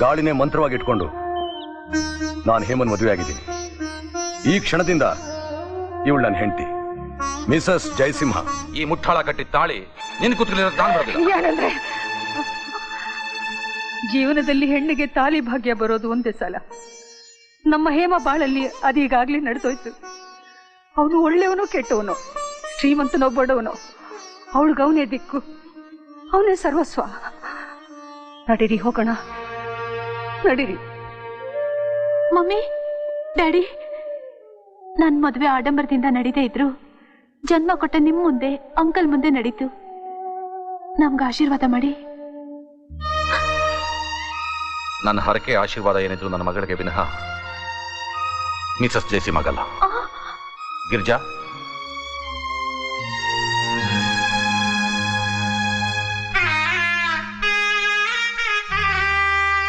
ಗಾಳಿನೇ ಮಂತ್ರವಾಗಿ ಇಟ್ಕೊಂಡು ನಾನು ಹೇಮನ್ ಮದುವೆ ಆಗಿದ್ದೀನಿ. ಈ ಕ್ಷಣದಿಂದ ಇವಳು ನನ್ನ ಹೆಂಡತಿ, ಮಿಸಸ್ ಜಯಸಿಂಹ. ಈ ಮುಟ್ಟಾಳ ಕಟ್ಟಿದ ತಾಳಿ ನಿನ್ ಕುತ್ಕಲಿರೋ ತಾನು ಬರೋದಿಲ್ಲ. ಜೀವನದಲ್ಲಿ ಹೆಣ್ಣಿಗೆ ತಾಲಿ ಭಾಗ್ಯ ಬರೋದು ಒಂದೇ ಸಲ. ನಮ್ಮ ಹೇಮ ಬಾಳಲ್ಲಿ ಅದೀಗಾಗ್ಲೇ ನಡೆದೋಯ್ತು. ಅವನು ಒಳ್ಳೆಯವನು ಕೆಟ್ಟವನು, ಶ್ರೀಮಂತನೋ ಬಡವನೋ, ಅವಳಿಗವನೇ ದಿಕ್ಕು, ಅವನೇ ಸರ್ವಸ್ವ. ನಡೀರಿ ಹೋಗೋಣ, ನಡೀರಿ. ಮಮ್ಮಿ, ಡ್ಯಾಡಿ, ನನ್ನ ಮದುವೆ ಆಡಂಬರದಿಂದ ನಡೀದೇ ಇದ್ರು ಜನ್ಮ ಕೊಟ್ಟ ನಿಮ್ ಮುಂದೆ ಅಂಕಲ್ ಮುಂದೆ ನಡೀತು. ನಮ್ಗೆ ಆಶೀರ್ವಾದ ಮಾಡಿ. ನನ್ನ ಹರಕೆ ಆಶೀರ್ವಾದ ಏನಿದ್ರು ನನ್ನ ಮಗಳಿಗೆ ವಿನಃ ಮಿಸಸ್ ಜಯಸಿಂಹಗಲ್ಲ. ಗಿರ್ಜಾ,